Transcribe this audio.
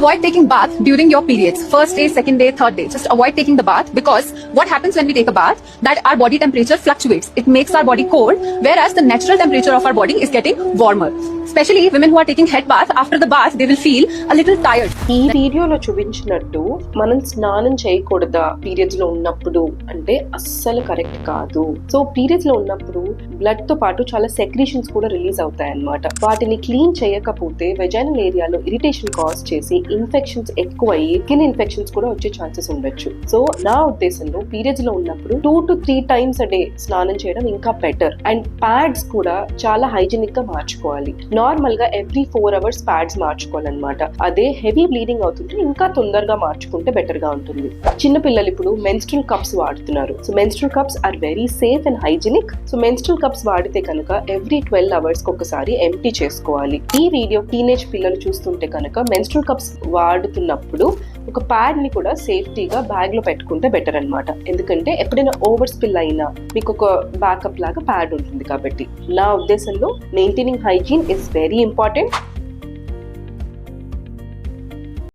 avoid taking bath during your periods. First day, second day, third day. Just avoid taking the bath because what happens when we take a bath, that our body temperature fluctuates. It makes our body cold, whereas the natural temperature of our body is getting warmer. Especially women who are taking head bath, after the bath, they will feel a little tired. ఈ వీడియోలో చూపించినట్టు మనం స్నానం చేయకూడదా periods లో ఉన్నప్పుడు అంటే అస్సలు కరెక్ట్ కాదు. సో పీరియడ్స్ లో ఉన్నప్పుడు బ్లడ్ తో పాటు చాలా సెక్రీషన్స్ కూడా రిలీజ్ అవుతాయి అన్నమాట. వాటిని క్లీన్ చేయకపోతే వెజైనల్ ఏరియాలో ఇరిటేషన్ కాజ్ చేసి ఇన్ఫెక్షన్స్ ఎక్కువయ్యి స్కిన్ ఇన్ఫెక్షన్స్ కూడా వచ్చే ఛాన్సెస్ ఉండొచ్చు. సో నా ఉద్దేశంలో పీరియడ్స్ లో ఉన్నప్పుడు 2 to 3 times a day స్నానం చేయడం ఇంకా బెటర్. అండ్ ప్యాడ్స్ కూడా చాలా హైజీనిక్ గా మార్చుకోవాలి. నార్మల్ గా ఎవ్రీ 4 hours ప్యాడ్స్ మార్చుకోవాలన్నమాట. అదే హెవీ బ్లీడింగ్ అవుతుంటే ఇంకా తొందరగా మార్చుకుంటే బెటర్ గా ఉంటుంది. చిన్న పిల్లలు ఇప్పుడు మెన్స్ట్రల్ కప్స్ వాడుతున్నారు. So menstrual cups are very safe and hygienic. So menstrual cups వాడితే కనుక ఎవ్రీ 12 hours కి ఒకసారి ఎంప్టీ చేసుకోవాలి. ఈ వీడియో టీనేజ్ పిల్లలు చూస్తుంటే కనుక మెన్స్ట్రల్ కప్స్ వాడుతున్నప్పుడు ఒక ప్యాడ్ ని కూడా సేఫ్టీగా బ్యాగ్ లో పెట్టుకుంటే బెటర్ అన్నమాట. ఎందుకంటే ఎప్పుడైనా ఓవర్ స్పిల్ అయినా మీకు ఒక బ్యాకప్ లాగా ప్యాడ్ ఉంటుంది కాబట్టి. నా ఉద్దేశంలో maintaining hygiene is very important.